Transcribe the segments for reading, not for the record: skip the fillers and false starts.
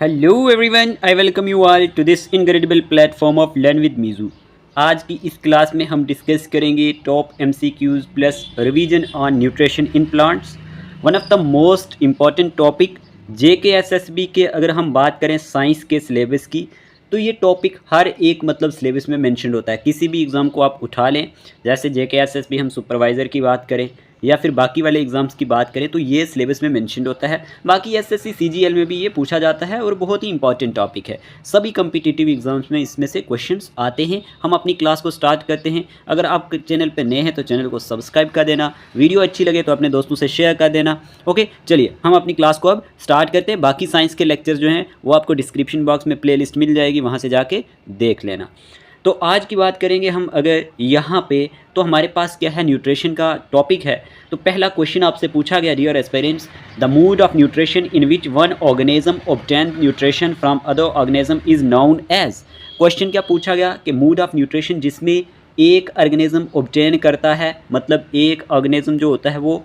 Hello everyone, I welcome you all to this incredible platform of learn with Meeju. आज की इस class में हम डिस्कस करेंगे top MCQs plus revision on nutrition in plants. One of the most important topic JKSSB के अगर हम बात करें साइंस के सिलेबस की, तो ये टॉपिक हर एक सिलेबस में मेंशन होता है। किसी भी एग्ज़ाम को आप उठा लें, जैसे जेकेएसएसबी हम सुपरवाइज़र की बात करें या फिर बाकी वाले एग्ज़ाम्स की बात करें तो ये सिलेबस में मेंशन होता है। बाकी एसएससी सीजीएल में भी ये पूछा जाता है और बहुत ही इंपॉर्टेंट टॉपिक है। सभी कम्पिटिटिव एग्ज़ाम्स में इसमें से क्वेश्चंस आते हैं। हम अपनी क्लास को स्टार्ट करते हैं। अगर आप चैनल पर नए हैं तो चैनल को सब्सक्राइब कर देना, वीडियो अच्छी लगे तो अपने दोस्तों से शेयर कर देना। ओके, चलिए हम अपनी क्लास को अब स्टार्ट करते हैं। बाकी साइंस के लेक्चर जो हैं वो आपको डिस्क्रिप्शन बॉक्स में प्ले लिस्ट मिल जाएगी, वहाँ से जाके देख लेना। तो आज की बात करेंगे हम अगर यहाँ पे, तो हमारे पास क्या है, न्यूट्रिशन का टॉपिक है। तो पहला क्वेश्चन आपसे पूछा गया, dear aspirants, the mode of nutrition in which one organism obtain nutrition from other organism is known as. Question क्या पूछा गया कि मूड ऑफ न्यूट्रिशन जिसमें एक ऑर्गेनिज्म ऑब्टेन करता है, मतलब एक ऑर्गेनिज्म जो होता है वो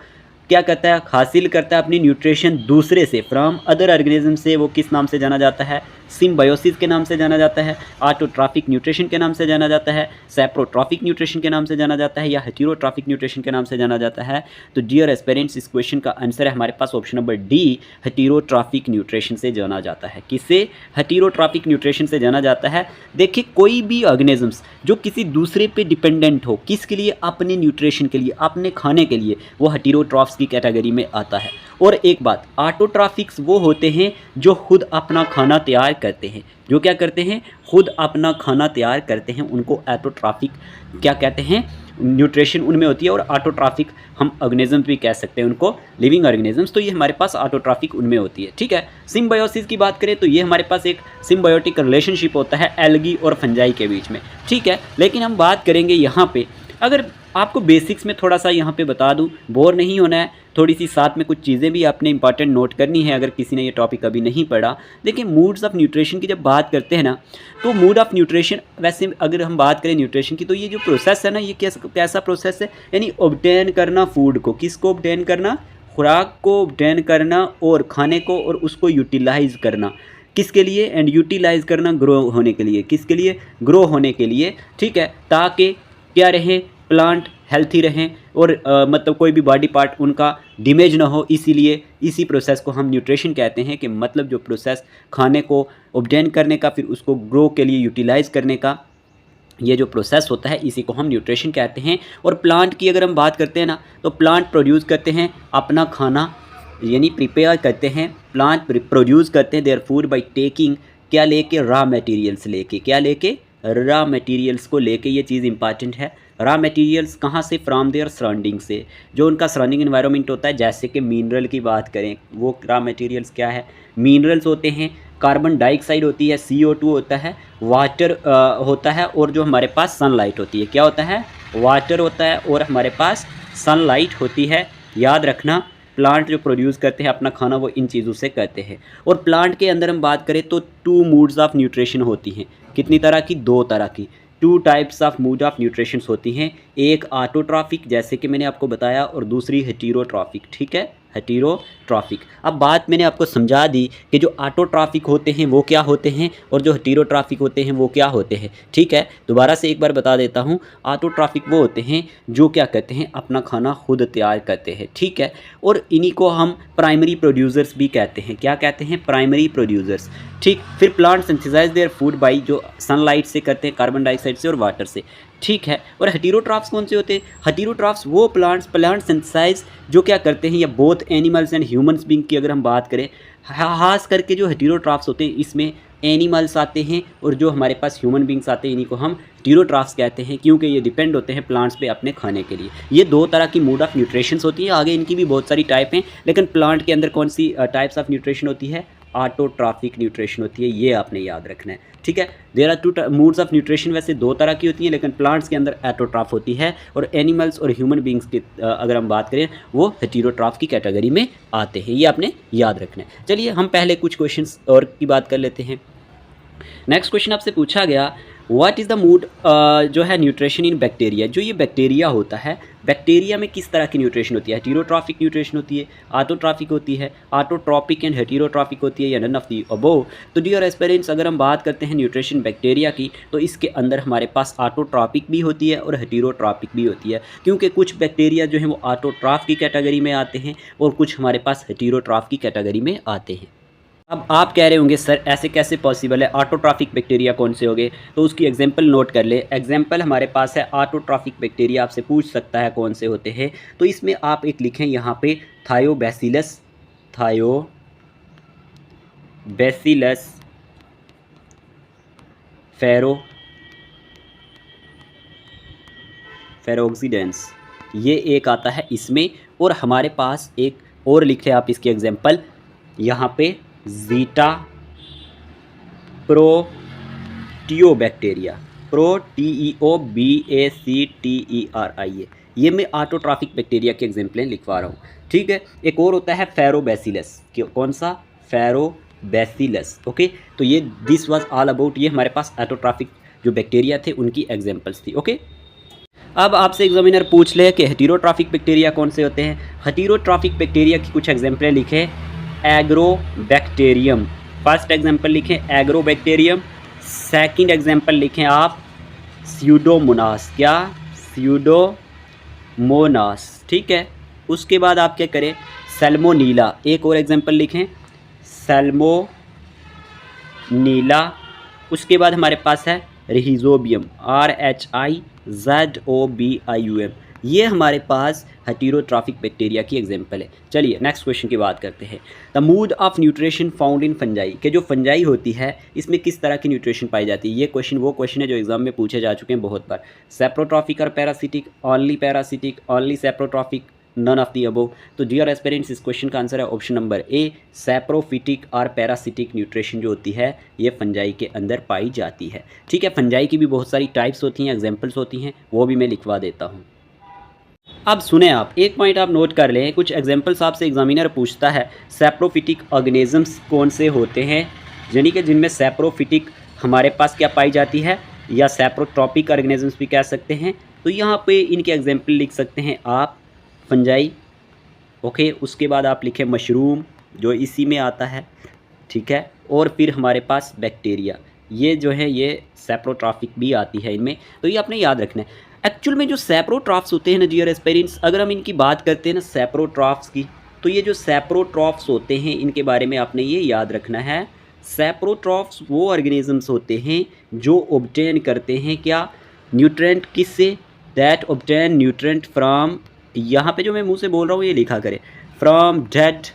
क्या करता है, हासिल करता है अपनी न्यूट्रिशन दूसरे से, फ्रॉम अदर ऑर्गेनिज्म से, वो किस नाम से जाना जाता है, सिम्बायोसिस के नाम से जाना जाता है, ऑटोट्रॉफिक न्यूट्रिशन के नाम से जाना जाता है, सेप्रोट्रॉफिक न्यूट्रिशन के नाम से जाना जाता है, या हेटेरोट्रॉफिक न्यूट्रिशन के नाम से जाना जाता है। तो डियर एस्पिरेंट्स, इस क्वेश्चन का आंसर है हमारे पास option number D, heterotrophic nutrition से जाना जाता है। किससे? हेटेरोट्रॉफिक न्यूट्रिशन से जाना जाता है। देखिए, कोई भी ऑर्गेनिजम्स जो किसी दूसरे पे डिपेंडेंट हो, किसके लिए? अपने न्यूट्रिशन के लिए, अपने खाने के लिए, वो हेटेरोट्रॉफ्स की कैटेगरी में आता है। और एक बात, ऑटोट्रॉफिक्स वो होते हैं जो खुद अपना खाना तैयार करते हैं। जो क्या करते हैं? खुद अपना खाना तैयार करते हैं, उनको ऑटोट्रॉफिक क्या कहते हैं, न्यूट्रिशन उनमें होती है। और ऑटोट्रॉफिक हम ऑर्गेनिजम्स भी कह सकते हैं उनको, लिविंग ऑर्गेनिजम्स। तो ये हमारे पास ऑटोट्रॉफिक उनमें होती है, ठीक है। सिम्बायोसिस की बात करें तो ये हमारे पास एक सिम्बायोटिक रिलेशनशिप होता है एल्गी और फंजाई के बीच में, ठीक है। लेकिन हम बात करेंगे यहाँ पे, अगर आपको बेसिक्स में थोड़ा सा यहाँ पे बता दूँ, बोर नहीं होना है, थोड़ी सी साथ में कुछ चीज़ें भी आपने इंपॉर्टेंट नोट करनी है अगर किसी ने ये टॉपिक अभी नहीं पढ़ा। देखिए, मूड्स ऑफ न्यूट्रिशन की जब बात करते हैं ना, तो मूड ऑफ न्यूट्रिशन, वैसे अगर हम बात करें न्यूट्रिशन की, तो ये जो प्रोसेस है ना, ये कैसा प्रोसेस है, यानी ऑब्टेन करना फूड को, किसको ऑब्टेन करना? खुराक को ऑब्टेन करना और खाने को, और उसको यूटिलाइज करना। किसके लिए? एंड यूटिलाइज करना ग्रो होने के लिए। किसके लिए? ग्रो होने के लिए, ठीक है, ताकि क्या रहे, प्लांट हेल्थी रहें और मतलब कोई भी बॉडी पार्ट उनका डैमेज ना हो। इसीलिए इसी प्रोसेस को हम न्यूट्रिशन कहते हैं, कि मतलब जो प्रोसेस खाने को ऑब्टेन करने का, फिर उसको ग्रो के लिए यूटिलाइज करने का, ये जो प्रोसेस होता है, इसी को हम न्यूट्रिशन कहते हैं। और प्लांट की अगर हम बात करते हैं ना, तो प्लांट प्रोड्यूस करते हैं अपना खाना, यानी प्रिपेयर करते हैं, प्लांट प्रोड्यूस करते हैं देयर फूड बाय टेकिंग, क्या लेके? रॉ मटेरियल्स लेके। क्या लेके? रॉ मटेरियल्स को लेके। ये चीज़ इंपॉर्टेंट है। रॉ मटेरियल्स कहाँ से? फ्रॉम देयर सराउंडिंग से, जो उनका सराउंडिंग इन्वायरमेंट होता है। जैसे कि मिनरल की बात करें, वो रॉ मटेरियल्स क्या है? मिनरल्स होते हैं, कार्बन डाइऑक्साइड होती है, CO2 होता है, वाटर होता है, और जो हमारे पास सनलाइट होती है। क्या होता है? वाटर होता है और हमारे पास सनलाइट होती है। याद रखना, प्लांट जो प्रोड्यूस करते हैं अपना खाना, वो इन चीज़ों से करते हैं। और प्लांट के अंदर हम बात करें तो 2 मूड्स ऑफ न्यूट्रिशन होती हैं। कितनी तरह की? 2 तरह की। 2 types of mood off nutritions होती हैं। एक ऑटोट्रॉफिक, जैसे कि मैंने आपको बताया, और दूसरी हेटेरोट्रॉफिक, ठीक है, हेटेरोट्रॉफिक। अब बात मैंने आपको समझा दी कि जो ऑटोट्रॉफिक होते हैं वो क्या होते हैं, और जो हेटेरोट्रॉफिक होते हैं वो क्या होते हैं, ठीक है। दोबारा से एक बार बता देता हूँ, ऑटोट्रॉफिक वो होते हैं जो क्या करते हैं, अपना खाना खुद तैयार करते हैं, ठीक है। और इन्हीं को हम प्राइमरी प्रोड्यूसर्स भी कहते हैं। क्या कहते हैं? प्राइमरी प्रोड्यूसर्स, ठीक। फिर plant synthesize their food by, जो सनलाइट से करते हैं, कार्बन डाइऑक्साइड से और वाटर से, ठीक है। और हेटेरोट्रॉफ्स कौन से होते हैं? हेटेरोट्रॉफ्स वो प्लांट सिंथेसाइज जो क्या करते हैं, या both animals and humans being की अगर हम बात करें, खास करके जो हेटेरोट्रॉफ्स होते हैं इसमें एनिमल्स आते हैं, और जो हमारे पास ह्यूमन बींग्स आते हैं इन्हीं को हम हेटेरोट्रॉफ्स कहते हैं, क्योंकि ये डिपेंड होते हैं प्लांट्स पे अपने खाने के लिए। ये 2 तरह की मूड ऑफ न्यूट्रिशंस होती है। आगे इनकी भी बहुत सारी टाइप हैं, लेकिन प्लांट के अंदर कौन सी टाइप्स ऑफ न्यूट्रिशन होती है? ऑटोट्रॉफिक न्यूट्रिशन होती है। ये आपने याद रखना है, ठीक है। There are 2 modes of nutrition, वैसे 2 तरह की होती हैं, लेकिन प्लांट्स के अंदर ऑटोट्रॉफ होती है, और एनिमल्स और ह्यूमन बींग्स की अगर हम बात करें, वो हेटेरोट्रॉफ की कैटेगरी में आते हैं। ये आपने याद रखना है। चलिए हम पहले कुछ क्वेश्चंस और की बात कर लेते हैं। नेक्स्ट क्वेश्चन आपसे पूछा गया, व्हाट इज़ द मूड जो है न्यूट्रिशन इन बैक्टीरिया, जो ये बैक्टीरिया होता है, बैक्टीरिया में किस तरह की न्यूट्रिशन होती है? हेटेरोट्रॉफिक न्यूट्रिशन होती है, ऑटोट्रॉफिक होती है, ऑटोट्रॉपिक एंड हेटेरोट्रॉफिक होती है, या नन ऑफ दी अबोव? तो डियर एस्पिरेंट्स, अगर हम बात करते हैं न्यूट्रिशन बैक्टीरिया की, तो इसके अंदर हमारे पास ऑटोट्रॉपिक भी होती है और हेटेरोट्रॉपिक भी होती है, क्योंकि कुछ बैक्टीरिया जो है वो ऑटोट्रॉफ की कैटेगरी में आते हैं और कुछ हमारे पास हेटेरोट्रॉफ की कैटेगरी में आते हैं। अब आप कह रहे होंगे सर ऐसे कैसे पॉसिबल है, ऑटोट्रॉफिक बैक्टीरिया कौन से होंगे? तो उसकी एग्जांपल नोट कर ले। एग्जांपल हमारे पास है ऑटोट्रॉफिक बैक्टीरिया, आपसे पूछ सकता है कौन से होते हैं। तो इसमें आप एक लिखें यहाँ पे थायोबैसिलस, थायोबैसिलस फेरोक्सीडेंस, ये एक आता है इसमें। और हमारे पास एक और लिखे आप इसकी एग्जांपल यहाँ पे जीटा प्रोटियोबैक्टीरिया, प्रोटीओबैक्टीरिया, ये मैं ऑटोट्रॉफिक बैक्टीरिया के एग्जाम्पलें लिखवा रहा हूँ, ठीक है। एक और होता है फेरोबैसिलस, कौन सा? फेरोबैसिलस, ओके। तो ये दिस वाज ऑल अबाउट, ये हमारे पास ऑटोट्रॉफिक जो बैक्टीरिया थे उनकी एग्जाम्पल्स थी, ओके। अब आपसे एग्जामिनर पूछ ले कि हेटेरोट्रॉफिक बैक्टीरिया कौन से होते हैं। हेटेरोट्रॉफिक बैक्टीरिया की कुछ एग्जाम्पलें लिखें। एग्रोबैक्टीरियम, फर्स्ट एग्जाम्पल लिखें एग्रोबैक्टीरियम। सेकंड एग्जाम्पल लिखें आप स्यूडोमोनास, क्या? स्यूडोमोनास, ठीक है। उसके बाद आप क्या करें? सैल्मोनीला, एक और एग्जाम्पल लिखें सैल्मोनीला। उसके बाद हमारे पास है रहिजोबियम, RHIZOBIUM, ये हमारे पास हेटेरोट्रॉफिक बैक्टीरिया की एग्जांपल है। चलिए नेक्स्ट क्वेश्चन की बात करते हैं। The mode of nutrition found in fungi, के जो फंजाई होती है इसमें किस तरह की न्यूट्रिशन पाई जाती है? ये क्वेश्चन वो क्वेश्चन है जो एग्जाम में पूछे जा चुके हैं बहुत बार। सेप्रोट्रॉफिक और parasitic, only saprotrophic, none of the above? तो डियर एस्पिरेंट्स, इस क्वेश्चन का आंसर है ऑप्शन नंबर ए, सैप्रोफिटिक और पैरासिटिक न्यूट्रिशन जो होती है ये फंजाई के अंदर पाई जाती है, ठीक है। फंजाई की भी बहुत सारी टाइप्स होती हैं, एग्जाम्पल्स होती हैं, वो भी मैं लिखवा देता हूँ। अब सुने आप, एक पॉइंट आप नोट कर लें, कुछ एग्जाम्पल्स आपसे एग्जामिनर पूछता है सैप्रोफिटिक ऑर्गेनिजम्स कौन से होते हैं, यानी कि जिनमें सैप्रोफिटिक हमारे पास क्या पाई जाती है, या सैप्रोट्रॉपिक ऑर्गेनिजम्स भी कह सकते हैं। तो यहाँ पे इनके एग्जाम्पल लिख सकते हैं आप फंजाई, ओके। उसके बाद आप लिखें मशरूम, जो इसी में आता है, ठीक है। और फिर हमारे पास बैक्टीरिया, ये जो है ये सैप्रोट्रॉफिक भी आती है इनमें, तो ये आपने याद रखना है। एक्चुअल में जो सैप्रोट्रॉफ्स होते हैं ना डियर एस्पिरेंट्स, अगर हम इनकी बात करते हैं ना सैप्रोट्रॉफ्स की, तो ये जो सैप्रोट्रॉफ्स होते हैं इनके बारे में आपने ये याद रखना है। सैप्रोट्रॉफ्स वो ऑर्गेनिजम्स होते हैं जो ऑब्टेन करते हैं क्या? न्यूट्रेंट, किससे? दैट ऑब्टेन न्यूट्रेंट फ्रॉम, यहाँ पे जो मैं मुंह से बोल रहा हूँ ये लिखा करें, फ्रॉम डेड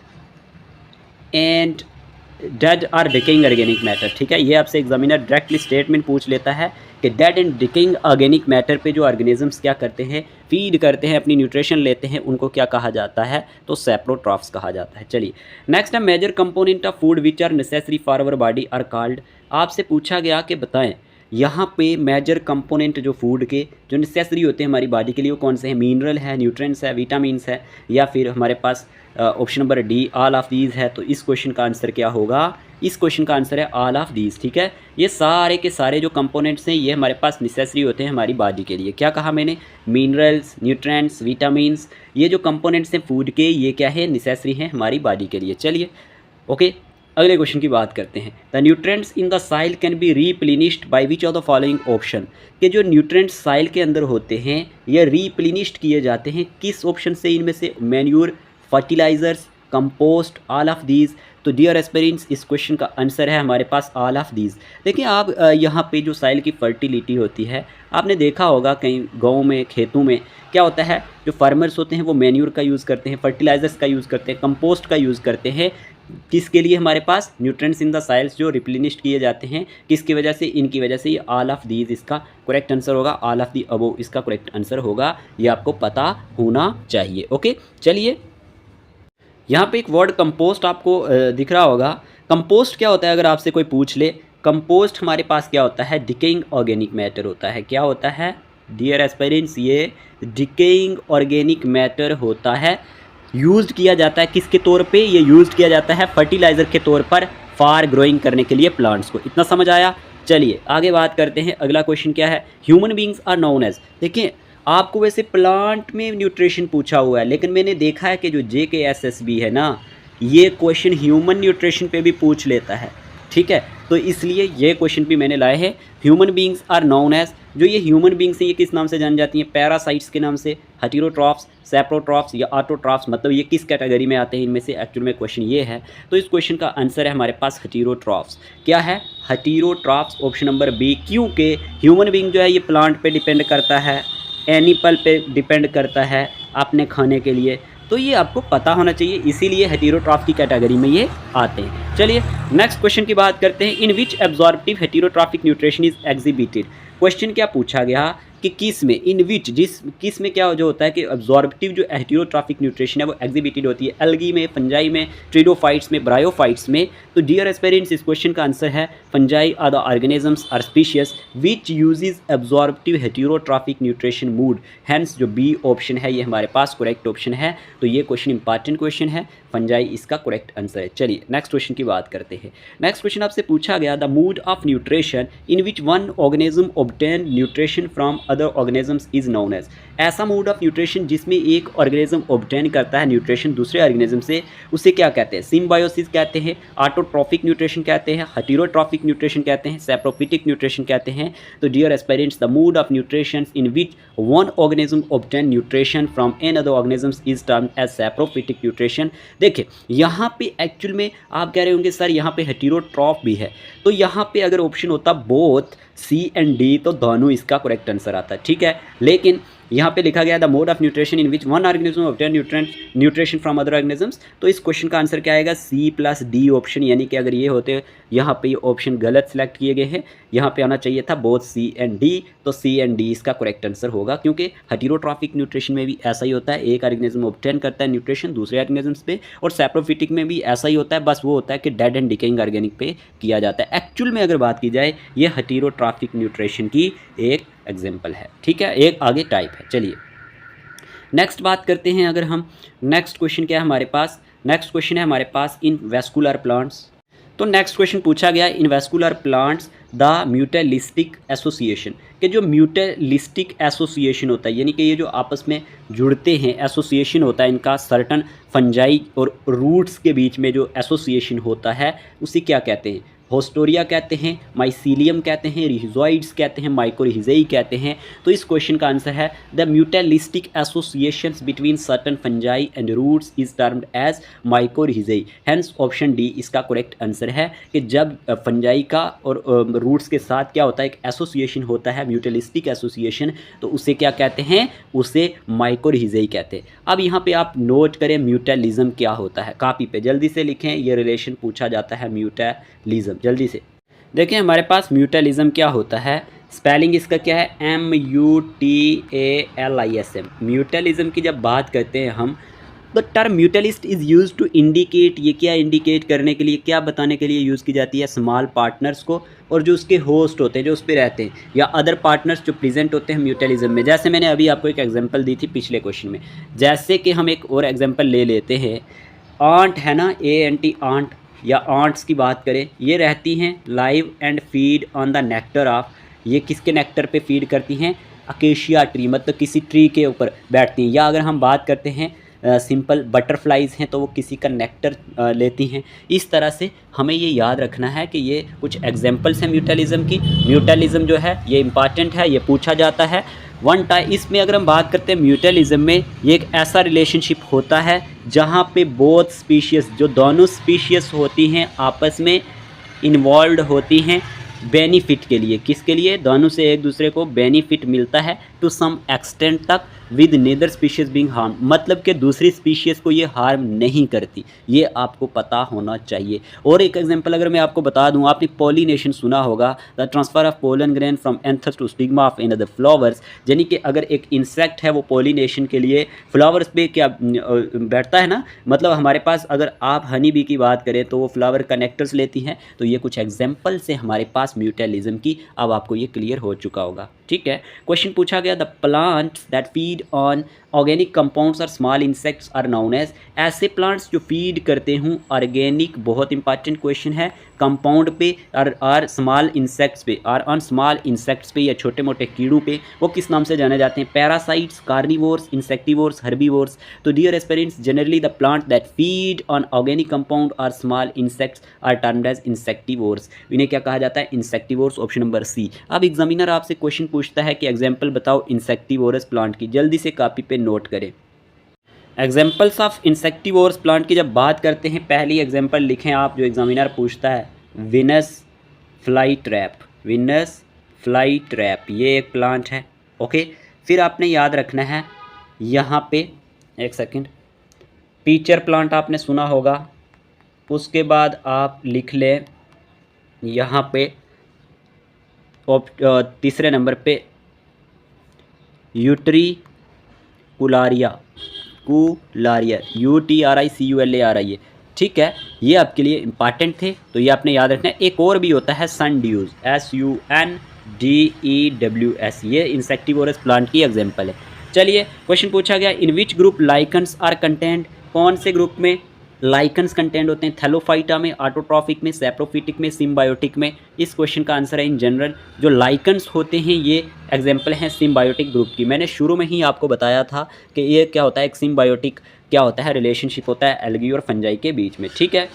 और डिकेइंग ऑर्गेनिक मैटर, ठीक है। ये आपसे एग्जामिनर डायरेक्टली स्टेटमेंट पूछ लेता है कि dead and decaying organic matter पे जो ऑर्गेनिजम्स क्या करते हैं, फीड करते हैं, अपनी न्यूट्रिशन लेते हैं, उनको क्या कहा जाता है? तो सैप्रोट्रॉफ्स कहा जाता है। चलिए नेक्स्ट है major component of food which are necessary for our body are called. आपसे पूछा गया कि बताएं यहाँ पे मेजर कंपोनेंट जो फूड के जो नेसेसरी होते हैं हमारी बॉडी के लिए वो कौन से हैं? मिनरल है, न्यूट्रिएंट्स है, विटामिन्स है, या फिर हमारे पास option number D all of these है। तो इस क्वेश्चन का आंसर क्या होगा? इस क्वेश्चन का आंसर है ऑल ऑफ दीज, ठीक है। ये सारे के सारे जो कंपोनेंट्स हैं ये हमारे पास नेसेसरी होते हैं हमारी बॉडी के लिए। क्या कहा मैंने? मिनरल्स, न्यूट्रिएंट्स, विटामिन्स, ये जो कंपोनेंट्स हैं फूड के, ये क्या है? नेसेसरी हैं हमारी बॉडी के लिए। चलिए ओके, अगले क्वेश्चन की बात करते हैं। The nutrients in the soil can be replenished by which of the following option, के जो न्यूट्रिएंट्स साइल के अंदर होते हैं ये रीप्लिनिश्ड किए जाते हैं किस ऑप्शन से? इनमें से manure, fertilizers, compost, all of these. तो डियर एस्पिरेंट्स, इस क्वेश्चन का आंसर है हमारे पास ऑल ऑफ दीज। देखिए आप यहाँ पे जो साइल की फर्टिलिटी होती है, आपने देखा होगा कहीं गाँव में, खेतों में क्या होता है, जो फार्मर्स होते हैं वो मैन्यूर का यूज़ करते हैं, फर्टिलाइजर्स का यूज़ करते हैं, कंपोस्ट का यूज़ करते हैं। किसके लिए? हमारे पास न्यूट्रिएंट्स इन द साइल्स जो रिप्लेनिश्ड किए जाते हैं, किसकी वजह से? इनकी वजह से। ये ऑल ऑफ दीज इसका करेक्ट आंसर होगा, ऑल ऑफ दी अबोव इसका करेक्ट आंसर होगा, ये आपको पता होना चाहिए। ओके चलिए, यहाँ पे एक वर्ड कंपोस्ट आपको दिख रहा होगा। कंपोस्ट क्या होता है अगर आपसे कोई पूछ ले? कंपोस्ट हमारे पास क्या होता है? डिकेइंग ऑर्गेनिक मैटर होता है। क्या होता है डियर एस्पिरेंट्स? ये डिकेइंग ऑर्गेनिक मैटर होता है। यूज़ किया जाता है किसके तौर पे? ये यूज़ किया जाता है फर्टिलाइज़र के तौर पर, फॉर ग्रोइंग करने के लिए प्लांट्स को। इतना समझ आया? चलिए आगे बात करते हैं। अगला क्वेश्चन क्या है, human beings are known as. देखिए आपको वैसे प्लांट में न्यूट्रिशन पूछा हुआ है, लेकिन मैंने देखा है कि जो JKSSB है ना, ये क्वेश्चन ह्यूमन न्यूट्रिशन पे भी पूछ लेता है, ठीक है। तो इसलिए ये क्वेश्चन भी मैंने लाए हैं। Human beings are known as, जो ये ह्यूमन बींग्स हैं ये किस नाम से जानी जाती हैं, पैरासाइट्स के नाम से, हेटेरोट्रॉफ्स, सेप्रोट्रॉफ्स या ऑटोट्रॉफ्स, मतलब ये किस कैटेगरी में आते हैं इनमें से, एक्चुअल में क्वेश्चन ये है। तो इस क्वेश्चन का आंसर है हमारे पास हेटेरोट्रॉफ्स। क्या है, हेटेरोट्रॉफ्स, ऑप्शन नंबर बी। क्योंकि ह्यूमन बींग जो है ये प्लांट पे डिपेंड करता है, एनिमल पे डिपेंड करता है अपने खाने के लिए, तो ये आपको पता होना चाहिए, इसीलिए हेटेरोट्रॉफ की कैटेगरी में ये आते हैं। चलिए नेक्स्ट क्वेश्चन की बात करते हैं। In which absorptive heterotrophic nutrition is exhibited. Question क्या पूछा गया कि किस में, इन विच, किस में क्या जो होता है कि एब्जॉर्प्टिव जो हेटेरोट्रॉफिक न्यूट्रिशन है वो एग्जिबिटेड होती है, एल्गी में, फंजाई में, ट्रिडोफाइट्स में, ब्रायोफाइट्स में। तो डियर एस्पिरेंट्स, इस क्वेश्चन का आंसर है fungi are the organisms are species which uses absorptive heterotrophic nutrition mode. Hence जो बी ऑप्शन है ये हमारे पास करेक्ट ऑप्शन है। तो ये क्वेश्चन इंपॉर्टेंट क्वेश्चन है, फंजाई इसका करेक्ट आंसर है। चलिए नेक्स्ट क्वेश्चन की बात करते हैं। नेक्स्ट क्वेश्चन आपसे पूछा गया, the mode of nutrition in which one organism obtain nutrition from other organisms is known as. ऐसा मूड ऑफ न्यूट्रिशन जिसमें एक ऑर्गेनिज्म ऑब्टेन करता है न्यूट्रिशन दूसरे ऑर्गेनिज्म से, उसे क्या कहते हैं, सिम्बायोसिस कहते हैं, ऑटोट्रॉफिक न्यूट्रिशन कहते हैं, हेटेरोट्रॉफिक न्यूट्रिशन कहते हैं, सैप्रोफिटिक न्यूट्रिशन कहते हैं। तो dear aspirants, the mode of nutrition in which one organism obtain nutrition from another organisms is termed as saprophytic nutrition. देखिए यहाँ पे एक्चुअल में आप कह रहे होंगे सर यहाँ पे हेटेरोट्रॉफ भी है, तो यहाँ पे अगर ऑप्शन होता बोथ C एंड D तो दोनों इसका करेक्ट आंसर आता है, ठीक है। लेकिन यहाँ पे लिखा गया the mode of nutrition in which one organism obtain nutrition from other organisms. तो इस क्वेश्चन का आंसर क्या आएगा, C+D ऑप्शन। यानी कि अगर ये होते, यहाँ पे ये ऑप्शन गलत सेलेक्ट किए गए हैं, यहाँ पे आना चाहिए था बोथ C एंड D। तो C एंड D इसका करेक्ट आंसर होगा, क्योंकि हेटेरोट्रॉफिक न्यूट्रिशन में भी ऐसा ही होता है, एक ऑर्गेनिज्म ऑब्टेन करता है न्यूट्रिशन दूसरे ऑर्गेनिजम्स पे, और सैप्रोफिटिक में भी ऐसा ही होता है, बस वो होता है कि डेड एंड डिकेइंग ऑर्गेनिक पे किया जाता है। एक्चुअल में अगर बात की जाए ये हेटेरोट्रॉफिक न्यूट्रिशन की एक एग्जाम्पल है, ठीक है, एक आगे टाइप है। चलिए नेक्स्ट बात करते हैं। अगर हम नेक्स्ट क्वेश्चन क्या है हमारे पास, नेक्स्ट क्वेश्चन है हमारे पास इन वैस्कुलर प्लांट्स। तो नेक्स्ट क्वेश्चन पूछा गया इन वैस्कुलर प्लांट्स द म्यूटेलिस्टिक एसोसिएशन, कि जो म्यूटेलिस्टिक एसोसिएशन होता है, यानी कि ये जो आपस में जुड़ते हैं, एसोसिएशन होता है इनका सर्टन फंजाई और रूट्स के बीच में जो एसोसिएशन होता है उसे क्या कहते हैं, होस्टोरिया कहते हैं, माइसीलियम कहते हैं, रिहिजोइड्स कहते हैं, माइकोरिहिजेई कहते हैं। तो इस क्वेश्चन का आंसर है the mutualistic associations between certain fungi and roots is termed as mycorrhizae. Hence option D इसका करेक्ट आंसर है कि जब फंजाई का और रूट्स के साथ क्या होता है, एक एसोसिएशन होता है, म्यूटेलिस्टिक एसोसिएशन, तो उसे क्या कहते हैं, उसे माइकोरिहिजेई कहते हैं। अब यहाँ पे आप नोट करें म्यूटेलिज्म क्या होता है, कॉपी पे जल्दी से लिखें, ये रिलेशन पूछा जाता है म्यूटेलिज्म। जल्दी से देखें हमारे पास म्यूटेलिज्म क्या होता है, स्पेलिंग इसका क्या है, MUTALISM। म्यूटेलिज्म की जब बात करते हैं हम, the term mutualist is use to indicate, ये क्या इंडिकेट करने के लिए, क्या बताने के लिए यूज़ की जाती है, स्मॉल पार्टनर्स को और जो उसके होस्ट होते हैं, जो उस पर रहते हैं, या अदर पार्टनर्स जो प्रेजेंट होते हैं म्यूटेलिज्म में। जैसे मैंने अभी आपको एक एग्जांपल दी थी पिछले क्वेश्चन में, जैसे कि हम एक और एग्जांपल ले लेते हैं, आंट है ना, ANT आंट या आंट्स की बात करें, ये रहती हैं live and feed on the nectar of, ये किसके नेक्टर पे फीड करती हैं, अकेशिया ट्री, मतलब किसी ट्री के ऊपर बैठती हैं। या अगर हम बात करते हैं सिंपल बटरफ्लाइज हैं तो वो किसी का नेक्टर लेती हैं। इस तरह से हमें ये याद रखना है कि ये कुछ एग्जांपल्स हैं म्यूटेलिज्म की। म्यूटेलिज्म जो है ये इंपॉर्टेंट है, ये पूछा जाता है वन टाइम। इसमें अगर हम बात करते हैं म्यूटेलिज्म में, ये एक ऐसा रिलेशनशिप होता है जहाँ पे बोथ स्पीशीज़, जो दोनों स्पीशीज़ होती हैं, आपस में इन्वॉल्व होती हैं बेनिफिट के लिए। किसके लिए, दोनों से एक दूसरे को बेनिफिट मिलता है टू सम एक्सटेंट तक, with neither species being harm, मतलब कि दूसरी स्पीशीज़ को ये हार्म नहीं करती, ये आपको पता होना चाहिए। और एक एग्जांपल अगर मैं आपको बता दूं, आपने पॉलिनेशन सुना होगा, the transfer of pollen grain from anthers to stigma of another flowers, यानी कि अगर एक इंसेक्ट है वो पॉलिनेशन के लिए फ्लावर्स पे क्या बैठता है ना, मतलब हमारे पास अगर आप हनी बी की बात करें तो वो फ्लावर कनेक्टर्स लेती हैं। तो ये कुछ एग्जाम्पल से हमारे पास म्यूटेलिज्म की, अब आपको ये क्लियर हो चुका होगा, ठीक है। क्वेश्चन पूछा गया the plants that feed on organic compounds और small insects are known as, ऐसे प्लांट्स जो फीड करते हूँ ऑर्गेनिक, बहुत इंपॉर्टेंट क्वेश्चन है, कंपाउंड पे और स्मॉल इंसेक्ट्स पे और ऑन स्मॉल इंसेक्ट्स पे या छोटे मोटे कीड़ों पे, वो किस नाम से जाने जाते हैं? Parasites, carnivores, insectivores, herbivores. तो dear aspirants, generally the plant that feed on organic compound और small insects are termed as insectivores. इन्हें क्या कहा जाता है? Insectivores, option number C. अब एग्जामिनर आपसे क्वेश्चन पूछता है कि एग्जाम्पल बताओ इंसेक्टिवोरस प्लांट की, जल्दी से कॉपी पे नोट करें। एग्जाम्पल्स ऑफ इंसेक्टिवोरस प्लांट की जब बात करते हैं, पहली एग्जाम्पल लिखें आप जो एग्जामिनर पूछता है, Venus fly trap. Venus fly trap ये एक प्लांट है। ओके, फिर आपने याद रखना है यहाँ पे, एक सेकंड, पीचर प्लांट आपने सुना होगा। उसके बाद आप लिख लें यहाँ पे तीसरे नंबर पे यूट्रिकुलारिया, कुलारिया, UTRICULARIA। ठीक है, ये आपके लिए इंपॉर्टेंट थे, तो ये आपने याद रखना है। एक और भी होता है सनड्यूज, SUNDEWS, ये इंसेक्टिवोरस प्लांट की एग्जाम्पल है। चलिए, क्वेश्चन पूछा गया, in which group lichens are content, कौन से ग्रुप में लाइकन्स कंटेंट होते हैं? थैलोफाइटा में, ऑटोट्रॉफिक में, सैप्रोफिटिक में, सिम्बायोटिक में। इस क्वेश्चन का आंसर है इन जनरल जो लाइकन्स होते हैं ये एग्जाम्पल हैं सिम्बायोटिक ग्रुप की। मैंने शुरू में ही आपको बताया था कि ये क्या होता है, एक सिम्बायोटिक क्या होता है, रिलेशनशिप होता है एल्गी और फंजाई के बीच में। ठीक है,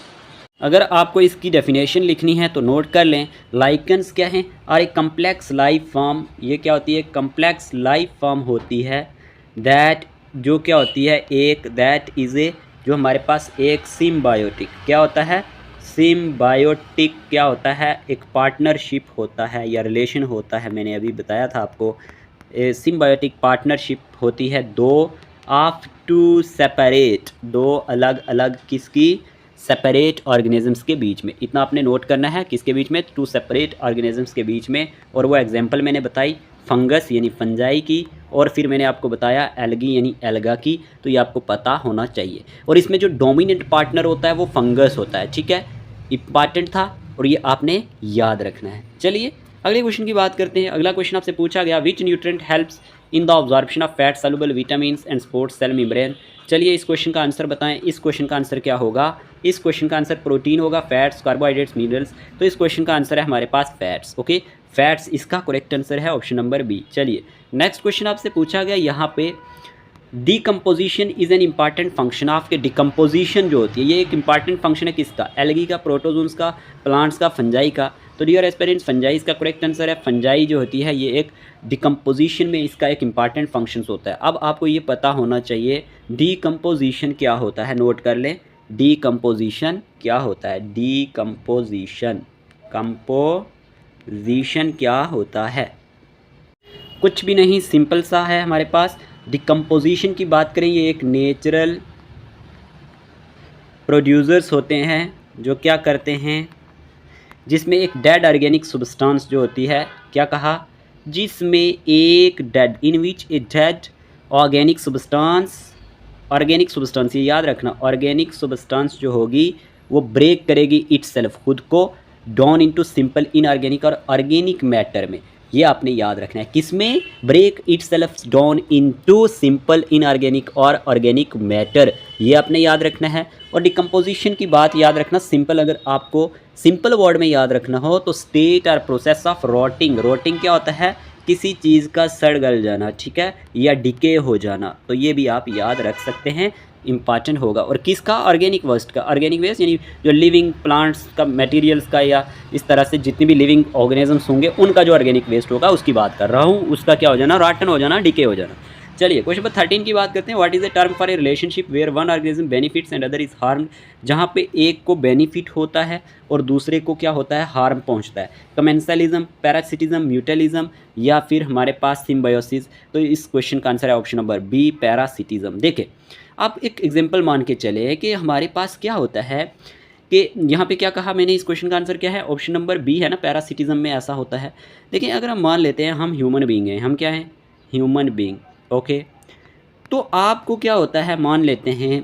अगर आपको इसकी डेफिनेशन लिखनी है तो नोट कर लें। लाइकन्स क्या हैं? और एक कम्प्लेक्स लाइफ फॉर्म, ये क्या होती है? कम्प्लेक्स लाइफ फॉर्म होती है दैट, जो क्या होती है, एक दैट इज़ ए, जो हमारे पास एक सिम्बायोटिक क्या होता है, सिम्बायोटिक क्या होता है, एक पार्टनरशिप होता है या रिलेशन होता है। मैंने अभी बताया था आपको, सिम्बायोटिक पार्टनरशिप होती है दो ऑफ टू सेपरेट, दो अलग अलग किसकी, सेपरेट ऑर्गेनिजम्स के बीच में। इतना आपने नोट करना है, किसके बीच में? टू सेपरेट ऑर्गेनिजम्स के बीच में। और वो एग्जांपल मैंने बताई फंगस यानी फंजाई की, और फिर मैंने आपको बताया एल्गी यानी एल्गा की। तो ये आपको पता होना चाहिए। और इसमें जो डोमिनेंट पार्टनर होता है वो फंगस होता है। ठीक है, इंपॉर्टेंट था और ये आपने याद रखना है। चलिए अगले क्वेश्चन की बात करते हैं। अगला क्वेश्चन आपसे पूछा गया, which nutrient helps in the absorption of fat soluble vitamins and supports cell membrane. चलिए इस क्वेश्चन का आंसर बताएं। इस क्वेश्चन का आंसर क्या होगा? इस क्वेश्चन का आंसर प्रोटीन होगा, फैट्स, कार्बोहाइड्रेट्स, मिनरल्स। तो इस क्वेश्चन का आंसर है हमारे पास फैट्स। ओके, फैट्स इसका करेक्ट आंसर है, ऑप्शन नंबर बी। चलिए नेक्स्ट क्वेश्चन आपसे पूछा गया यहाँ पे, decomposition is an important function of, के डिकम्पोजिशन जो होती है ये एक इंपॉर्टेंट फंक्शन है किसका? एल्गी का, प्रोटोजोन्स का, प्लांट्स का, फंजाई का। तो डियर एस्पिरेंट्स, फंजाई इसका करेक्ट आंसर है। फंजाई जो होती है ये एक डिकम्पोजिशन में इसका एक इंपॉर्टेंट फंक्शन होता है। अब आपको ये पता होना चाहिए डिकम्पोजिशन क्या होता है, नोट कर लें। डिकम्पोजिशन क्या होता है? डिकम्पोजिशन, कंपोजिशन क्या होता है? कुछ भी नहीं, सिंपल सा है हमारे पास। डिकम्पोजिशन की बात करें, ये एक नेचुरल प्रोड्यूसर्स होते हैं जो क्या करते हैं, जिसमें एक डेड ऑर्गेनिक सब्सटेंस जो होती है, क्या कहा, जिसमें एक dead, in which a dead organic substance, ये याद रखना, ऑर्गेनिक सब्सटेंस जो होगी वो ब्रेक करेगी इटसेल्फ, खुद को, डाउन इनटू सिंपल इनऑर्गेनिक और ऑर्गेनिक मैटर में। ये आपने याद रखना है, किसमें? Break itself down into simple inorganic और ऑर्गेनिक मैटर, ये आपने याद रखना है। और डिकम्पोजिशन की बात याद रखना, सिंपल, अगर आपको सिंपल वर्ड में याद रखना हो तो स्टेट और प्रोसेस ऑफ रोटिंग। रोटिंग क्या होता है? किसी चीज़ का सड़ गल जाना, ठीक है, या डिके हो जाना। तो ये भी आप याद रख सकते हैं, इंपॉर्टेंट होगा। और किसका? ऑर्गेनिक वेस्ट का। ऑर्गेनिक वेस्ट यानी जो लिविंग प्लांट्स का, मटेरियल्स का, या इस तरह से जितने भी लिविंग ऑर्गेनिजम्स होंगे उनका जो ऑर्गेनिक वेस्ट होगा उसकी बात कर रहा हूँ, उसका क्या हो जाना? रॉटन हो जाना, डिके हो जाना। चलिए क्वेश्चन नंबर 13 की बात करते हैं। What is the term for a relationship where one organism benefits and other is harm, जहाँ पे एक को बेनिफिट होता है और दूसरे को क्या होता है? हार्म पहुँचता है। कमेंसलिज्म, पैरासिटिज्म, म्यूटलिज्म, या फिर हमारे पास सिम्बायोसिस। तो इस क्वेश्चन का आंसर है ऑप्शन नंबर बी, पैरासिटिज्म। देखिए आप एक एग्जाम्पल मान के चले कि हमारे पास क्या होता है कि यहाँ पे क्या कहा मैंने, इस क्वेश्चन का आंसर क्या है? ऑप्शन नंबर बी है ना, पैरासिटिज्म में ऐसा होता है। देखिए अगर हम मान लेते हैं हम ह्यूमन बीइंग हैं, हम क्या हैं? Human being. ओके, तो आपको क्या होता है, मान लेते हैं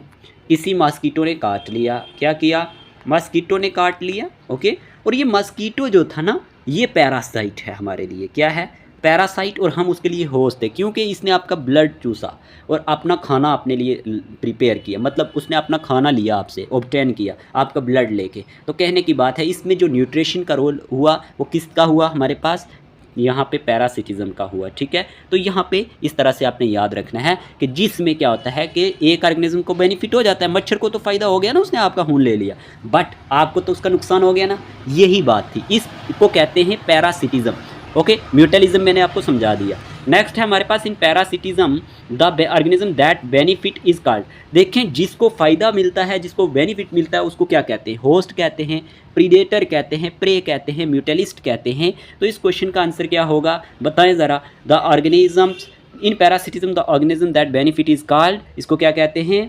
किसी मस्कीटो ने काट लिया। क्या किया? मस्कीटो ने काट लिया। ओके, और ये मस्कीटो जो था ना, ये पैरासाइट है हमारे लिए। क्या है? पैरासाइट और हम उसके लिए होस्ट है, क्योंकि इसने आपका ब्लड चूसा और अपना खाना अपने लिए प्रिपेयर किया, मतलब उसने अपना खाना लिया आपसे, ऑब्टेन किया आपका ब्लड लेके। तो कहने की बात है इसमें जो न्यूट्रिशन का रोल हुआ वो किसका हुआ, हमारे पास यहाँ पे पैरासिटिज्म का हुआ। ठीक है, तो यहाँ पे इस तरह से आपने याद रखना है कि जिसमें क्या होता है कि एक ऑर्गेनिज्म को बेनिफिट हो जाता है, मच्छर को तो फ़ायदा हो गया ना, उसने आपका खून ले लिया, बट आपको तो उसका नुकसान हो गया ना, यही बात थी। इसको कहते हैं पैरासिटिज्म। ओके, म्यूटलिज्म मैंने आपको समझा दिया। नेक्स्ट है हमारे पास in parasitism the organism that benefit is called. देखें, जिसको फ़ायदा मिलता है, जिसको बेनिफिट मिलता है, उसको क्या कहते हैं, होस्ट कहते हैं, प्रीडेटर कहते हैं, प्रे कहते हैं, म्यूटलिस्ट कहते हैं। तो इस क्वेश्चन का आंसर क्या होगा, बताएं ज़रा। The organisms in parasitism the organism that benefit is called, इसको क्या कहते हैं।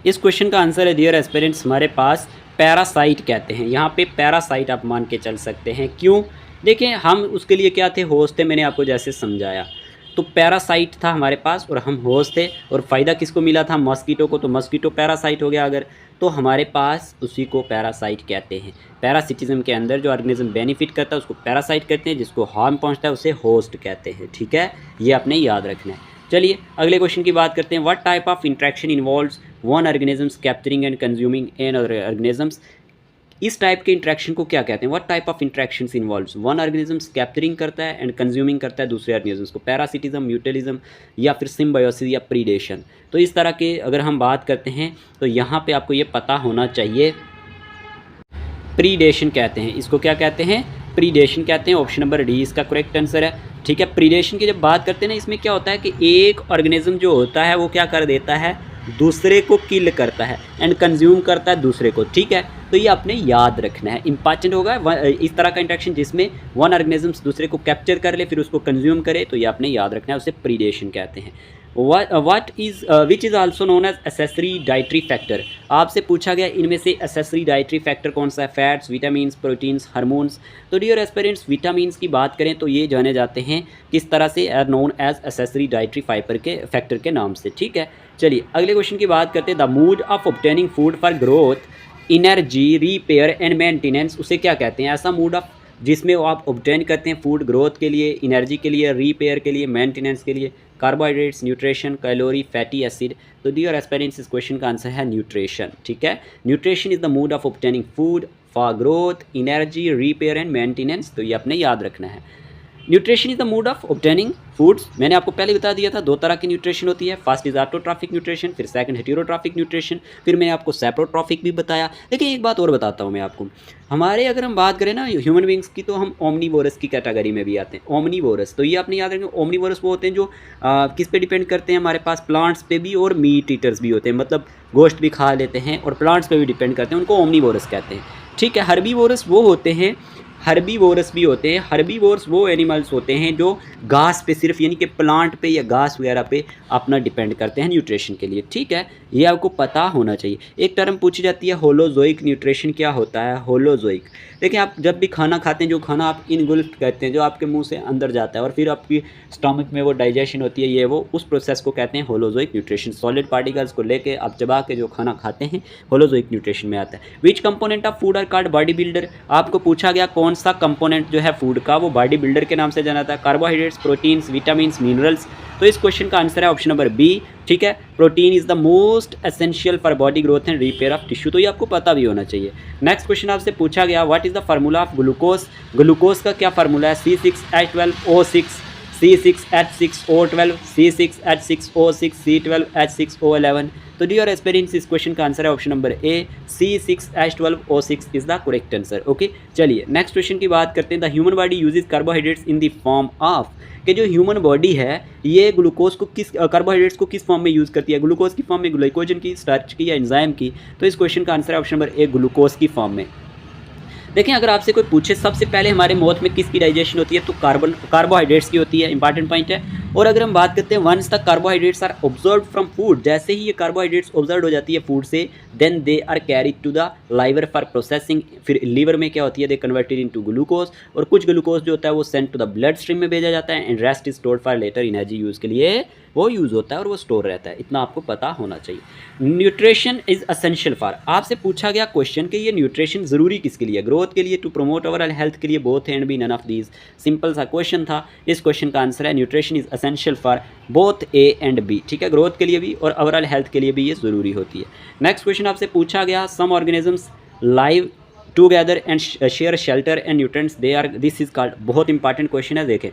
इस क्वेश्चन का आंसर है डियर एस्पिरेंट्स हमारे पास पैरासाइट कहते हैं। यहाँ पे पैरासाइट आप मान के चल सकते हैं। क्यों, देखें हम उसके लिए क्या थे, होस्ट थे, मैंने आपको जैसे समझाया। तो पैरासाइट था हमारे पास और हम होस्ट थे, और फ़ायदा किसको मिला था, मस्कीटो को, तो मस्कीटो पैरासाइट हो गया अगर, तो हमारे पास उसी को पैरासाइट कहते हैं। पैरासिटिज्म के अंदर जो ऑर्गेनिज्म बेनिफिट करता है उसको पैरासाइट कहते हैं, जिसको हार्म पहुंचता है उसे होस्ट कहते हैं। ठीक है, ये आपने याद रखना है। चलिए अगले क्वेश्चन की बात करते हैं। What type of interaction involves one organisms capturing and consuming another organisms. इस टाइप के इंट्रैक्शन को क्या कहते हैं, what type of interactions involves one organisms capturing करता है एंड कंज्यूमिंग करता है दूसरे ऑर्गेनिजम्स को, पैरासिटिज्म, म्यूटलिज्म या फिर सिम्बायोसिस या प्रीडेशन। तो इस तरह के अगर हम बात करते हैं तो यहाँ पे आपको ये पता होना चाहिए, प्रीडेशन कहते हैं इसको, क्या कहते हैं, प्रीडेशन कहते हैं। ऑप्शन नंबर डी इसका करेक्ट आंसर है। ठीक है, प्रीडेशन की जब बात करते हैं ना, इसमें क्या होता है कि एक ऑर्गेनिज्म जो होता है वो क्या कर देता है, दूसरे को किल करता है एंड कंज्यूम करता है दूसरे को। ठीक है, तो ये आपने याद रखना है, इंपॉर्टेंट होगा इस तरह का इंट्रैक्शन जिसमें वन ऑर्गेनिजम्स दूसरे को कैप्चर कर ले फिर उसको कंज्यूम करे, तो ये आपने याद रखना है, उसे प्रीडेशन कहते हैं। Which is also known as accessory dietary factor. आपसे पूछा गया इनमें से एसेसरी डाइटरी फैक्टर कौन सा है, फैट्स, विटामिन्स, प्रोटीन्स, हार्मोन्स। तो डियर एस्पिरेंट्स विटामिन्स की बात करें तो ये जाने जाते हैं किस तरह से, are known as accessory dietary fiber के फैक्टर के नाम से। ठीक है, चलिए अगले क्वेश्चन की बात करते हैं। The mode of obtaining food for growth, energy, repair and maintenance, उसे क्या कहते हैं, ऐसा मूड ऑफ जिसमें वो आप ऑब्टेन करते हैं फूड ग्रोथ के लिए, एनर्जी के लिए, रिपेयर के लिए, मेंटेनेंस के लिए, carbohydrates, nutrition, calorie, fatty acid. तो डियर एस्पिरेंट्स इस क्वेश्चन का आंसर है न्यूट्रिशन। ठीक है, nutrition is the mode of obtaining food for growth, energy, repair and maintenance. तो ये आपने याद रखना है। Nutrition is the mode of obtaining foods, मैंने आपको पहले बता दिया था, दो तरह की न्यूट्रिशन होती है, फर्स्ट इज ऑटोट्रॉफिक न्यूट्रिशन, फिर सेकंड हेटेरोट्रॉफिक न्यूट्रिशन, फिर मैंने आपको सेप्रोट्रॉफिक भी बताया। लेकिन एक बात और बताता हूँ मैं आपको, हमारे अगर हम बात करें ना ह्यूमन बींग्स की, तो हम ओमनीवोरस की कैटेगरी में भी आते हैं। ओमनीवोरस, तो ये आपने याद रखेंगे, ओमनीवोरस वो होते हैं जो किस पे डिपेंड करते हैं, हमारे पास प्लांट्स पे भी और मीट ईटर्स भी होते हैं, मतलब गोश्त भी खा लेते हैं और प्लांट्स पे भी डिपेंड करते हैं, उनको ओमनीवोरस कहते हैं। ठीक है, हर्बीवोरस वो होते हैं, हर्बीवोरस भी होते हैं। हर्बीवोरस वो एनिमल्स होते हैं जो घास पे सिर्फ, यानी कि प्लांट पे या घास वगैरह पे अपना डिपेंड करते हैं न्यूट्रिशन के लिए। ठीक है, ये आपको पता होना चाहिए। एक टर्म पूछी जाती है होलोजोइक न्यूट्रिशन, क्या होता है होलोजोइक। देखिए, आप जब भी खाना खाते हैं, जो खाना आप इनगुल्फ करते हैं, जो आपके मुंह से अंदर जाता है और फिर आपकी स्टमक में वो डाइजेशन होती है, ये वो उस प्रोसेस को कहते हैं होलोजोइक न्यूट्रिशन। सॉलिड पार्टिकल्स को लेके आप चबा के जो खाना खाते हैं, होलोजोइक न्यूट्रिशन में आता है। Which component of food are called body builder. आपको पूछा गया कौन सा कंपोनेंट जो है फूड का वो बॉडी बिल्डर के नाम से जाना था, कार्बोहाइड्रेट्स, प्रोटीन्स, विटामिन्स, मिनरल्स। तो इस क्वेश्चन का आंसर है ऑप्शन नंबर बी। ठीक है, protein is the most essential for body growth and repair of tissue, तो ये आपको पता भी होना चाहिए। नेक्स्ट क्वेश्चन आपसे पूछा गया what is the formula of glucose. Glucose का क्या फार्मूला है, C6H12O6, C6H6O12, C6H6O6, C12H6O11। तो डियर एस्पिरेंट्स इस क्वेश्चन का आंसर है option number A, C6H12O6 is the correct answer. Okay, चलिए नेक्स्ट क्वेश्चन की बात करते हैं। The human body uses carbohydrates in the form of, कि जो ह्यूमन बॉडी है ये ग्लूकोज को किस, कार्बोहाइड्रेट्स को किस फॉर्म में यूज़ करती है, ग्लूकोज की फॉर्म में, ग्लाइकोजन की, स्टार्च की या एंजाइम की। तो इस क्वेश्चन का आंसर है ऑप्शन नंबर ए, ग्लूकोज की फॉर्म में। देखें, अगर आपसे कोई पूछे सबसे पहले हमारे मौत में किसकी डाइजेशन होती है, तो कार्बोहाइड्रेट्स की होती है, इंपॉर्टेंट पॉइंट है। और अगर हम बात करते हैं once the carbohydrates are observed from food, जैसे ही ये कार्बोहाइड्रेट्स ऑब्जर्व हो जाती है फूड से, then they are carried to the liver for processing. फिर लीवर में क्या होती है, दे कन्वर्टेड इनटू ग्लूकोज, और कुछ ग्लूकोज जो होता है वो send to the blood stream में भेजा जाता है, and rest is stored for later energy use के लिए वो यूज़ होता है और वो स्टोर रहता है। इतना आपको पता होना चाहिए। न्यूट्रिशन इज असेंशियल फॉर, आपसे पूछा गया क्वेश्चन कि ये न्यूट्रिशन ज़रूरी किसके लिए, ग्रोथ के लिए, टू प्रमोट ओवरऑल हेल्थ के लिए, both and B none of these. Simple सा क्वेश्चन था। इस क्वेश्चन का आंसर है nutrition is essential for both A and B, ठीक है, ग्रोथ के लिए भी और ओवरऑल हेल्थ के लिए भी ये ज़रूरी होती है। नेक्स्ट क्वेश्चन आपसे पूछा गया some organisms live together and share shelter and nutrients they are, this is called, बहुत इंपॉर्टेंट क्वेश्चन है। देखें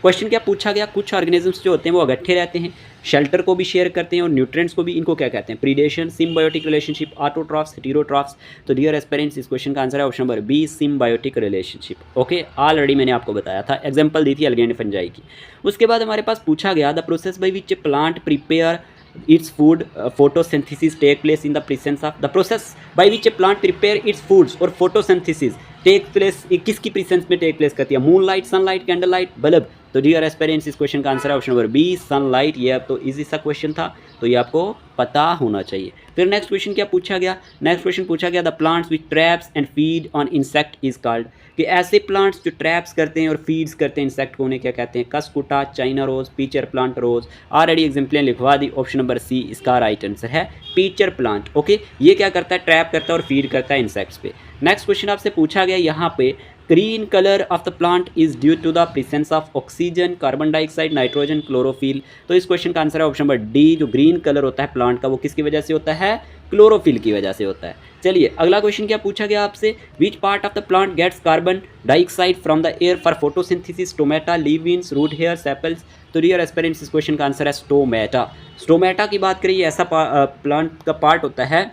क्वेश्चन क्या पूछा गया, कुछ ऑर्गेनिजम्स जो होते हैं वो इकट्ठे रहते हैं, शेल्टर को भी शेयर करते हैं और न्यूट्रिएंट्स को भी, इनको क्या कहते हैं, predation, symbiotic relationship, autotrophs, heterotrophs. तो डियर एस्पिरेंट्स इस क्वेश्चन का आंसर है option number B, symbiotic relationship. Okay, already मैंने आपको बताया था, एग्जांपल दी थी एल्गेन फंजाई की। उसके बाद हमारे पास पूछा गया the process by which plant prepare its food, photosynthesis take place in the presence of, the process by which a plant prepare its foods और photosynthesis take place किसकी प्रेजेंस में टेक प्लेस करती है, moonlight, sunlight, candle light, bulb. तो dear aspirants इस question का answer है option number B, sunlight. ये अब तो इजी सा क्वेश्चन था, तो ये आपको पता होना चाहिए। फिर नेक्स्ट क्वेश्चन क्या पूछा गया, नेक्स्ट क्वेश्चन पूछा गया the plants which traps and feed on insect is called, कि ऐसे प्लांट्स जो ट्रैप्स करते हैं और फीड्स करते हैं इंसेक्ट को, उन्हें क्या कहते हैं, Cuscuta, China rose, pitcher plant रोज। ऑलरेडी एग्जाम्पलें लिखवा दी, ऑप्शन नंबर सी इसका राइट आंसर है, पीचर प्लांट। ओके, ये क्या करता है, ट्रैप करता है और फीड करता है इंसेक्ट्स पे। नेक्स्ट क्वेश्चन आपसे पूछा गया यहाँ पे green colour of the plant is due to the presence of oxygen, carbon dioxide, nitrogen, chlorophyll. तो इस क्वेश्चन का आंसर है ऑप्शन नंबर डी, जो ग्रीन कलर होता है प्लांट का वो किसकी वजह से होता है, क्लोरोफिल की वजह से होता है। चलिए अगला क्वेश्चन क्या पूछा गया आपसे, which part of the plant gets carbon dioxide from the air for photosynthesis, stomata, leaves, root hair, sepals. तो डियर एस्पिरेंट्स इस क्वेश्चन का आंसर है स्टोमेटा। स्टोमेटा की बात करिए, ऐसा प्लांट का पार्ट होता है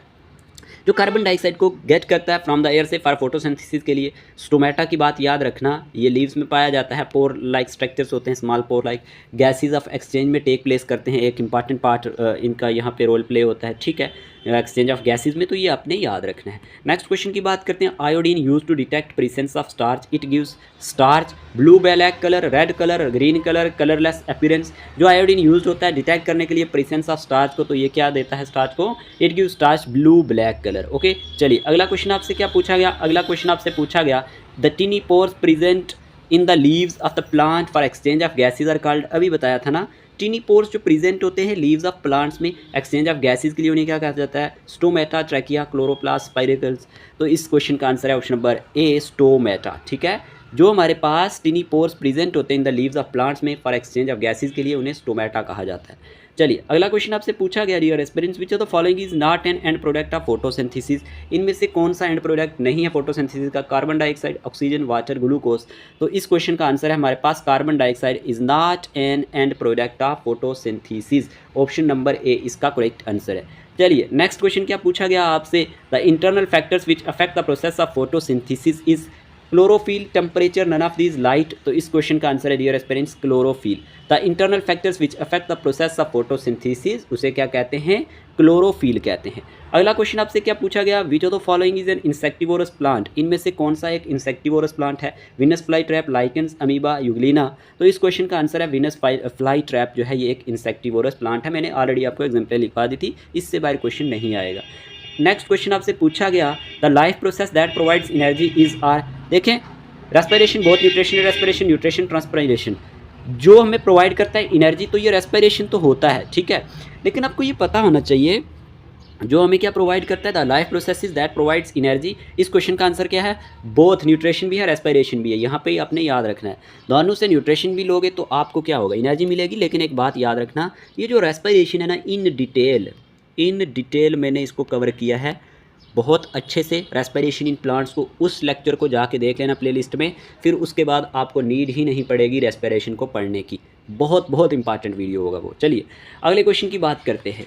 जो कार्बन डाइऑक्साइड को गेट करता है फ्रॉम द एयर से फॉर फोटोसिंथेसिस के लिए। स्टोमेटा की बात याद रखना, ये लीव्स में पाया जाता है, पोर लाइक स्ट्रक्चर्स होते हैं, small pore like, gases of exchange में टेक प्लेस करते हैं, एक इंपॉर्टेंट पार्ट इनका यहाँ पे रोल प्ले होता है, ठीक है, एक्सचेंज ऑफ गैसेज में, तो ये आपने याद रखना है। नेक्स्ट क्वेश्चन की बात करते हैं, iodine use to detect presence of starch, it gives starch blue black colour, red colour, green colour, colourless appearance. जो आयोडीन यूज होता है डिटेक्ट करने के लिए प्रेजेंस ऑफ स्टार्च को, तो ये क्या देता है स्टार्च को, it gives starch blue black colour. Okay, चलिए अगला क्वेश्चन आपसे क्या पूछा गया, अगला क्वेश्चन आपसे पूछा गया the tiny pores present in the leaves of the plant for exchange of gases are called, अभी बताया था ना, टिनी पोर्स जो प्रेजेंट होते हैं लीव्स ऑफ प्लांट्स में एक्सचेंज ऑफ गैसेज के लिए, उन्हें क्या कहा जाता है, स्टोमेटा, ट्रैकिया, क्लोरोप्लास्ट, स्पाइरेकल्स। तो इस क्वेश्चन का आंसर है ऑप्शन नंबर ए, स्टोमेटा। ठीक है, जो हमारे पास टिनी पोर्स प्रेजेंट होते हैं इन द लीव्स ऑफ प्लांट्स में फॉर एक्सचेंज ऑफ गैसेज के लिए, उन्हें स्टोमेटा कहा जाता है। चलिए अगला क्वेश्चन आपसे पूछा गया, dear aspirants which of the following is not an end product of photosynthesis, इनमें से कौन सा एंड प्रोडक्ट नहीं है फोटोसिंथेसिस का, carbon dioxide, oxygen, water, glucose. तो इस क्वेश्चन का आंसर है हमारे पास carbon dioxide is not an end product of photosynthesis, option number A इसका करेक्ट आंसर है। चलिए नेक्स्ट क्वेश्चन क्या पूछा गया आपसे, the internal factors which affect the process of photosynthesis is chlorophyll, temperature, none of these, light. तो इस question का आंसर है dear aspirants chlorophyll. The internal factors which affect the process of photosynthesis, उसे क्या कहते हैं, क्लोरोफिल कहते हैं। अगला क्वेश्चन आपसे क्या पूछा गया, विच of the following is an insectivorous plant, इनमें से कौन सा एक इंसेक्टिवोरस प्लांट है, Venus fly trap, lichens, amoeba, Euglena. तो इस क्वेश्चन का आंसर है विनस फ्लाई ट्रैप जो है ये एक इंसेक्टिवोरस प्लांट है। मैंने ऑलरेडी आपको एग्जाम्पल लिखवा दी थी, इससे बाहर क्वेश्चन नहीं आएगा। नेक्स्ट क्वेश्चन आपसे पूछा गया, the life process that provides energy is are, देखें respiration, both nutrition, respiration, nutrition, transpiration, जो हमें प्रोवाइड करता है एनर्जी, तो ये रेस्पिरेशन तो होता है, ठीक है, लेकिन आपको ये पता होना चाहिए जो हमें क्या प्रोवाइड करता है, the life processes that provides energy. इस क्वेश्चन का आंसर क्या है, बोथ न्यूट्रिशन भी है, रेस्पिरेशन भी है। यहाँ पे आपने याद रखना है, दोनों से न्यूट्रिशन भी लोगे तो आपको क्या होगा, एनर्जी मिलेगी। लेकिन एक बात याद रखना, ये जो रेस्पिरेशन है ना, इन डिटेल मैंने इसको कवर किया है बहुत अच्छे से, रेस्पिरेशन इन प्लांट्स को, उस लेक्चर को जाके देख लेना प्लेलिस्ट में, फिर उसके बाद आपको नीड ही नहीं पड़ेगी रेस्पिरेशन को पढ़ने की। बहुत इंपॉर्टेंट वीडियो होगा वो। चलिए अगले क्वेश्चन की बात करते हैं।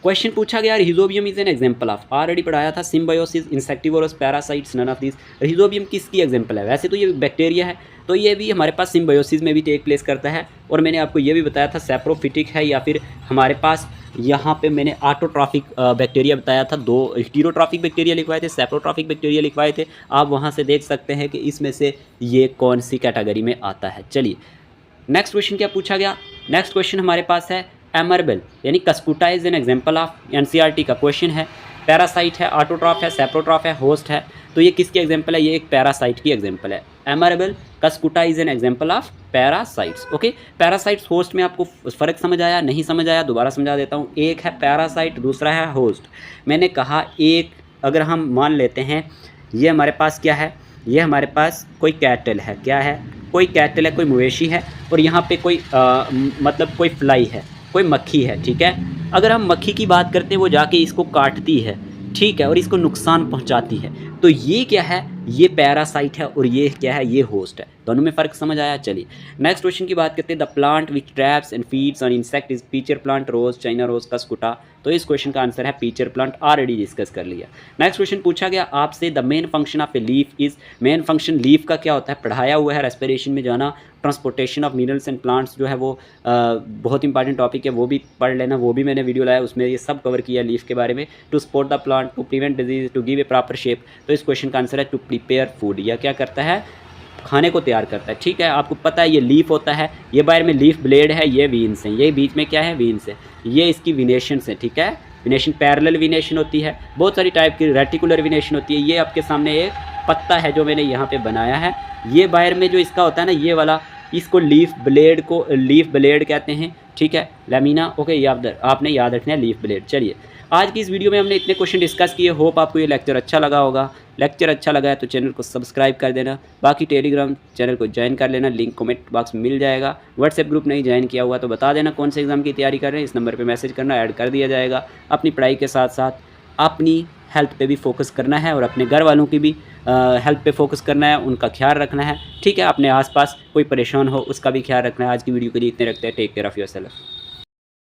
क्वेश्चन पूछा गया, rhizobium is an example of, already पढ़ाया था, symbiosis, insectivorous, parasites, none of this. Rhizobium किसकी एग्जांपल है, वैसे तो ये बैक्टीरिया है, तो ये भी हमारे पास सिम्बायोसिस में भी टेक प्लेस करता है। और मैंने आपको ये भी बताया था सैप्रोफिटिक है, या फिर हमारे पास यहाँ पे मैंने ऑटोट्रॉफिक बैक्टीरिया बताया था, 2 हेटेरोट्रॉफिक बैक्टीरिया लिखवाए थे, सैप्रोट्रॉफिक बैक्टीरिया लिखवाए थे। आप वहाँ से देख सकते हैं कि इसमें से ये कौन सी कैटेगरी में आता है। चलिए नेक्स्ट क्वेश्चन क्या पूछा गया, नेक्स्ट क्वेश्चन हमारे पास है एमरबेल यानी cuscuta is an example of, NCERT का क्वेश्चन है। पैरासाइट है, ऑटोट्रॉफ है, सेप्रोट्रॉफ है, होस्ट है, तो ये किसकी एग्जाम्पल है? ये एक पैरासाइट की एग्जाम्पल है। Amarbel cuscuta is an example of parasites. Okay, parasites host में आपको फ़र्क समझ आया? नहीं समझ आया? दोबारा समझा देता हूँ। एक है पैरासाइट, दूसरा है होस्ट। मैंने कहा एक, अगर हम मान लेते हैं ये हमारे पास क्या है, ये हमारे पास कोई कैटल है, क्या है? कोई कैटल है, कोई मवेशी है, और यहाँ पे कोई मतलब कोई फ्लाई है, कोई मक्खी है, ठीक है। अगर हम मक्खी की बात करते हैं, वो जाके इसको काटती है, ठीक है, और इसको नुकसान पहुंचाती है, तो ये क्या है? ये पैरासाइट है, और ये क्या है? ये होस्ट है। दोनों में फ़र्क समझ आया? चलिए नेक्स्ट क्वेश्चन की बात करते हैं। The plant which traps and feeds on insect is pitcher plant, rose, China rose, cuscuta. तो इस क्वेश्चन का आंसर है पीचर प्लांट, ऑलरेडी डिस्कस कर लिया। नेक्स्ट क्वेश्चन पूछा गया आपसे, the main function of a leaf is, main function leaf का क्या होता है? पढ़ाया हुआ है, रेस्पिरेशन में जाना, transportation of minerals and plants जो है वो बहुत इंपॉर्टेंट टॉपिक है, वो भी पढ़ लेना, वो भी मैंने वीडियो लाया, उसमें ये सब कवर किया लीफ के बारे में। To support the plant, to prevent disease, to give a proper shape. तो इस क्वेश्चन का आंसर है टू प्रिपेयर फूड, या क्या करता है? खाने को तैयार करता है, ठीक है। आपको पता है ये लीफ होता है, ये बाहर में लीफ ब्लेड है, ये वीन्स हैं, ये बीच में क्या है? वीन्स है, ये इसकी विनेशंस है, ठीक है। विनेशन, पैरेलल विनेशन होती है, बहुत सारी टाइप की, रेटिकुलर विनेशन होती है। ये आपके सामने एक पत्ता है जो मैंने यहाँ पे बनाया है, ये बाहर में जो इसका होता है ना, ये वाला, इसको लीफ ब्लेड कहते हैं, ठीक है, लैमिना। ओके, आपने याद रखना है लीफ ब्लेड। चलिए आज की इस वीडियो में हमने इतने क्वेश्चन डिस्कस किए। होप आपको ये लेक्चर अच्छा लगा होगा। लेक्चर अच्छा लगा है तो चैनल को सब्सक्राइब कर देना, बाकी टेलीग्राम चैनल को ज्वाइन कर लेना, लिंक कमेंट बॉक्स में मिल जाएगा। व्हाट्सएप ग्रुप नहीं ज्वाइन किया हुआ तो बता देना कौन से एग्ज़ाम की तैयारी कर रहे हैं, इस नंबर पे मैसेज करना, ऐड कर दिया जाएगा। अपनी पढ़ाई के साथ साथ अपनी हेल्थ पे भी फोकस करना है, और अपने घर वालों की भी हेल्थ पे फोकस करना है, उनका ख्याल रखना है, ठीक है। अपने आसपास कोई परेशान हो उसका भी ख्याल रखना है। आज की वीडियो के लिए इतने रखते हैं। Take care of yourself.